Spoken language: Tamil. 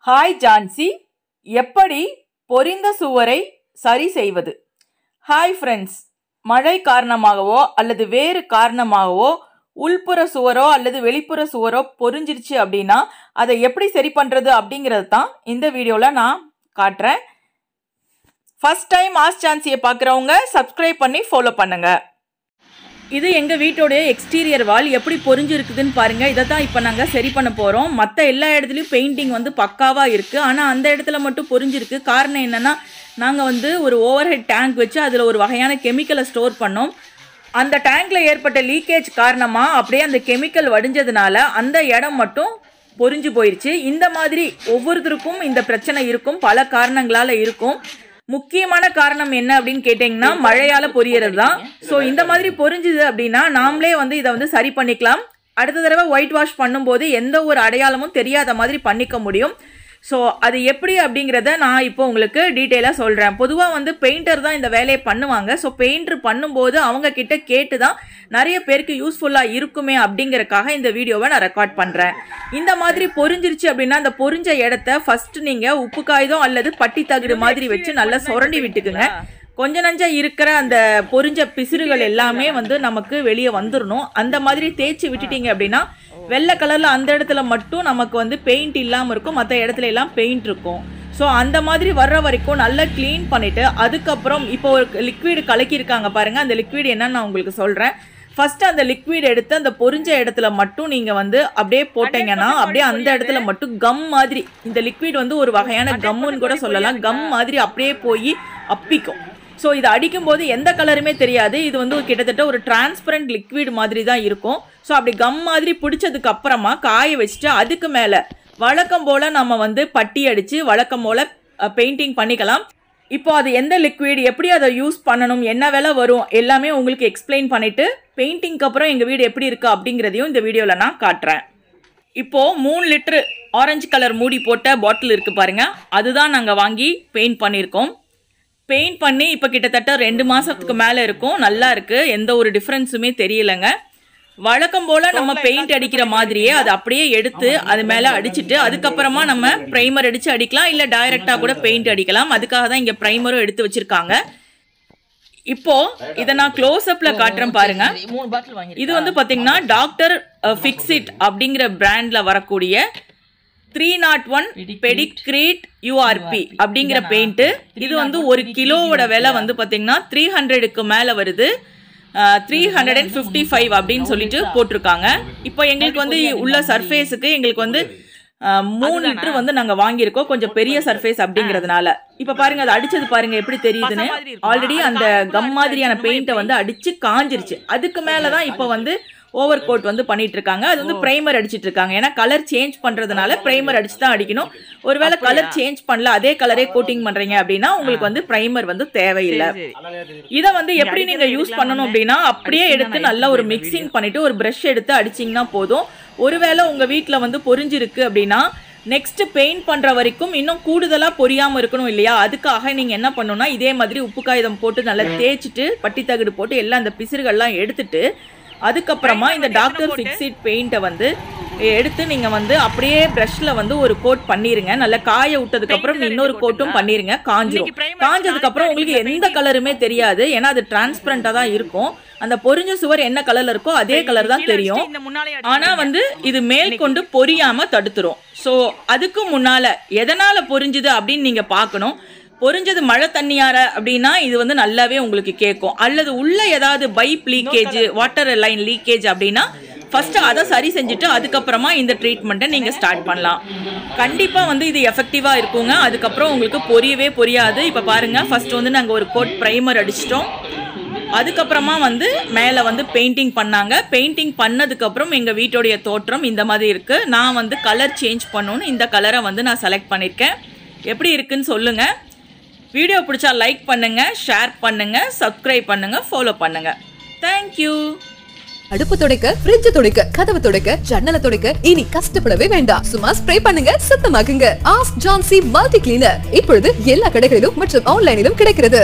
ஹாய் ஜான்சி, எப்படி பொரிந்த சுவரை சரி செய்வது? ஹாய் ஃப்ரெண்ட்ஸ், மழை காரணமாகவோ அல்லது வேறு காரணமாகவோ உள்புற சுவரோ அல்லது வெளிப்புற சுவரோ பொரிஞ்சிருச்சு அப்படின்னா அதை எப்படி சரி பண்ணுறது அப்படிங்கிறது தான் இந்த வீடியோவில் நான் காட்டுறேன். ஃபர்ஸ்ட் டைம் ஆஸ்க் ஜான்சியை பார்க்குறவங்க சப்ஸ்கிரைப் பண்ணி ஃபாலோ பண்ணுங்கள். இது எங்கள் வீட்டோடைய எக்ஸ்டீரியர் வால் எப்படி பொரிஞ்சிருக்குதுன்னு பாருங்கள். இதை தான் இப்போ நாங்கள் சரி பண்ண போகிறோம். மற்ற எல்லா இடத்துலையும் பெயிண்டிங் பக்காவாக இருக்குது, ஆனால் அந்த இடத்துல மட்டும் பொரிஞ்சிருக்கு. காரணம் என்னென்னா, நாங்கள் ஒரு ஓவர் ஹெட் டேங்க் வச்சு அதில் ஒரு வகையான கெமிக்கலை ஸ்டோர் பண்ணோம். அந்த டேங்கில் ஏற்பட்ட லீக்கேஜ் காரணமாக அப்படியே அந்த கெமிக்கல் வடிஞ்சதுனால அந்த இடம் மட்டும் பொரிஞ்சு போயிடுச்சு. இந்த மாதிரி ஒவ்வொருத்தருக்கும் இந்த பிரச்சனை இருக்கும், பல காரணங்களால் இருக்கும். முக்கியமான காரணம் என்ன அப்படின்னு கேட்டிங்கன்னா, மழையால் பொரியறது தான். ஸோ இந்த மாதிரி பொரிஞ்சுது அப்படின்னா நாமளே இதை சரி பண்ணிக்கலாம். அடுத்த தடவை ஒயிட் வாஷ் பண்ணும்போது எந்த ஒரு அடையாளமும் தெரியாத மாதிரி பண்ணிக்க முடியும். ஸோ அது எப்படி அப்படிங்கிறத நான் இப்போ உங்களுக்கு டீட்டெயிலாக சொல்கிறேன். பொதுவாக பெயிண்டர் தான் இந்த வேலையை பண்ணுவாங்க. ஸோ பெயிண்டர் பண்ணும்போது அவங்க கிட்ட கேட்டு தான் நிறைய பேருக்கு யூஸ்ஃபுல்லாக இருக்குமே அப்படிங்கிறக்காக இந்த வீடியோவை நான் ரெக்கார்ட் பண்ணுறேன். இந்த மாதிரி பொரிஞ்சிருச்சு அப்படின்னா அந்த பொரிஞ்ச இடத்த ஃபஸ்ட்டு நீங்கள் உப்பு காகிதம் அல்லது பட்டி தகடு மாதிரி வச்சு நல்லா சுரண்டி விட்டுக்குங்க. கொஞ்ச நஞ்சா இருக்கிற அந்த பொரிஞ்ச பிசிறுகள் எல்லாமே நமக்கு வெளியே வந்துடணும். அந்த மாதிரி தேய்ச்சி விட்டுட்டீங்க அப்படின்னா வெள்ளை கலரில் அந்த இடத்துல மட்டும் நமக்கு பெயிண்ட் இல்லாமல் இருக்கும், மற்ற இடத்துல எல்லாம் பெயிண்ட் இருக்கும். ஸோ அந்த மாதிரி வர்ற வரைக்கும் நல்லா க்ளீன் பண்ணிவிட்டு அதுக்கப்புறம் இப்போ ஒரு லிக்விடு கலக்கியிருக்காங்க பாருங்கள். அந்த லிக்விட் என்னன்னு நான் உங்களுக்கு சொல்கிறேன். ஃபஸ்ட்டு அந்த லிக்விட் எடுத்து அந்த பொரிஞ்ச இடத்துல மட்டும் நீங்கள் அப்படியே போட்டீங்கன்னா அப்படியே அந்த இடத்துல மட்டும் கம் மாதிரி, இந்த லிக்விட் ஒரு வகையான கம்முன்னு கூட சொல்லலாம், கம் மாதிரி அப்படியே போய் அப்பிக்கும். ஸோ இது அடிக்கும்போது எந்த கலருமே தெரியாது. இது கிட்டத்தட்ட ஒரு டிரான்ஸ்பரண்ட் லிக்விட் மாதிரி தான் இருக்கும். ஸோ அப்படி கம் மாதிரி பிடிச்சதுக்கு அப்புறமா காய வச்சுட்டு அதுக்கு மேலே வழக்கம் போல் நம்ம பட்டி அடித்து வழக்கம் போல் பெயிண்டிங் பண்ணிக்கலாம். இப்போ அது எந்த லிக்விட், எப்படி அதை யூஸ் பண்ணணும், என்ன விலை வரும் எல்லாமே உங்களுக்கு எக்ஸ்பிளைன் பண்ணிவிட்டு பெயிண்டிங்க்கு அப்புறம் எங்கள் வீடு எப்படி இருக்குது அப்படிங்கிறதையும் இந்த வீடியோவில் நான் காட்டுறேன். இப்போது 3 லிட்டரு ஆரஞ்சு கலர் மூடி போட்ட பாட்டில் இருக்குது பாருங்கள், அதுதான் நாங்கள் வாங்கி பெயிண்ட் பண்ணியிருக்கோம். பெயிண்ட் பண்ணி இப்போ கிட்டத்தட்ட 2 மாதத்துக்கு மேலே இருக்கும். நல்லா இருக்குது, எந்த ஒரு டிஃப்ரென்ஸுமே தெரியலைங்க. வழக்கம் போல் நம்ம பெயிண்ட் அடிக்கிற மாதிரியே அதை அப்படியே எடுத்து அது மேலே அடிச்சுட்டு அதுக்கப்புறமா நம்ம ப்ரைமர் அடித்து அடிக்கலாம், இல்லை டைரெக்டாக கூட பெயிண்ட் அடிக்கலாம். அதுக்காக தான் இங்கே ப்ரைமரும் எடுத்து வச்சுருக்காங்க. இப்போது இதை நான் க்ளோஸ்அப்பில் காட்டுறேன் பாருங்கள். இது பார்த்தீங்கன்னா டாக்டர் ஃபிக்ஸிட் அப்படிங்கிற பிராண்டில் வரக்கூடிய 301 பெடிக்ரீட் URP அப்படிங்கிற பெயிண்ட்டு. இது 1 கிலோவோட விலை பார்த்தீங்கன்னா 300க்கு மேலே வருது. 355 அப்படின்னு சொல்லிட்டு போட்டிருக்காங்க. இப்போ எங்களுக்கு உள்ள சர்ஃபேஸுக்கு எங்களுக்கு 3 லிட்டர் நாங்கள் வாங்கியிருக்கோம், கொஞ்சம் பெரிய சர்ஃபேஸ் அப்படிங்கிறதுனால. இப்போ பாருங்க, அதை அடிச்சது பாருங்க எப்படி தெரியுதுன்னு. ஆல்ரெடி அந்த கம் மாதிரியான பெயிண்ட்டை அடிச்சு காஞ்சிருச்சு. அதுக்கு மேலே தான் இப்போ ஓவர் கோட் பண்ணிட்டு இருக்காங்க. அது பிரைமர் அடிச்சிட்டு இருக்காங்க. ஏன்னா கலர் சேஞ்ச் பண்றதுனால பிரைமர் அடிச்சு தான் அடிக்கணும். ஒருவேளை கலர் சேஞ்ச் பண்ணல, அதே கலரே கோட்டிங் பண்றீங்க அப்படின்னா உங்களுக்கு பிரைமர் தேவையில்லை. இதை எப்படி நீங்க யூஸ் பண்ணணும் அப்படின்னா, அப்படியே எடுத்து நல்லா ஒரு மிக்சிங் பண்ணிட்டு ஒரு பிரஷ் எடுத்து அடிச்சிங்கன்னா போதும். ஒருவேளை உங்க வீட்டில் பொரிஞ்சிருக்கு அப்படின்னா நெக்ஸ்ட் பெயிண்ட் பண்ற வரைக்கும் இன்னும் கூடுதலா பொரியாம இருக்கணும் இல்லையா? அதுக்காக நீங்க என்ன பண்ணணும்னா, இதே மாதிரி உப்பு காகிதம் போட்டு நல்லா தேய்ச்சிட்டு பட்டி தகடு போட்டு எல்லாம் அந்த பிசிறுகள்லாம் எடுத்துட்டு அதுக்கப்புறமா இந்த டாக்டர் ஃபிக்ஸிட் பெயிண்ட்டை எடுத்து நீங்கள் அப்படியே ப்ரஷ்ல ஒரு கோட் பண்ணிருங்க. நல்லா காய விட்டதுக்கு அப்புறம் இன்னொரு கோட்டும் பண்ணிருங்க. காஞ்சிரும். காஞ்சதுக்கு அப்புறம் உங்களுக்கு எந்த கலருமே தெரியாது, ஏன்னா அது டிரான்ஸ்பரண்டா தான் இருக்கும். அந்த பொரிஞ்ச சுவர் என்ன கலர்ல இருக்கோ அதே கலர் தான் தெரியும். ஆனா இது மேல் கொண்டு பொரியாம தடுத்துரும். ஸோ அதுக்கு முன்னால எதனால பொரிஞ்சுது அப்படின்னு நீங்க பார்க்கணும். பொரிஞ்சது மழை தண்ணியார அப்படின்னா இது நல்லாவே உங்களுக்கு கேட்கும். அல்லது உள்ள ஏதாவது pipe leakage, water line leakage அப்படின்னா ஃபர்ஸ்ட் அதை சரி செஞ்சுட்டு அதுக்கப்புறமா இந்த ட்ரீட்மெண்ட்டை நீங்கள் ஸ்டார்ட் பண்ணலாம். கண்டிப்பாக இது எஃபெக்டிவாக இருக்குங்க. அதுக்கப்புறம் உங்களுக்கு பொரியவே பொரியாது. இப்போ பாருங்கள், ஃபர்ஸ்ட் நாங்கள் ஒரு கோட் ப்ரைமர் அடிச்சிட்டோம். அதுக்கப்புறமா மேலே பெயிண்டிங் பண்ணாங்க. பெயிண்டிங் பண்ணதுக்கப்புறம் எங்கள் வீட்டோடைய தோற்றம் இந்த மாதிரி இருக்குது. நான் கலர் சேஞ்ச் பண்ணணுன்னு இந்த கலரை நான் செலக்ட் பண்ணியிருக்கேன். எப்படி இருக்குன்னு சொல்லுங்கள். வீடியோ பிடிச்சா லைக் பண்ணுங்கள், ஷேர் பண்ணுங்கள், சப்ஸ்கிரைப் பண்ணுங்கள், ஃபாலோ பண்ணுங்கள். தேங்க்யூ. அடுப்பு துடைக்க, ஃப்ரிட்ஜ் துடைக்க, கதவு துடைக்க, ஜன்னலை துடைக்க இனி கஷ்டப்படவே வேண்டாம். சும்மா ஸ்ப்ரே பண்ணுங்க, சுத்தமாக்குங்க. ஆஸ்க் ஜான்சி மல்டி கிளீனர் இப்பொழுது எல்லா கடைகளிலும் மற்றும் ஆன்லைனிலும் கிடைக்கிறது.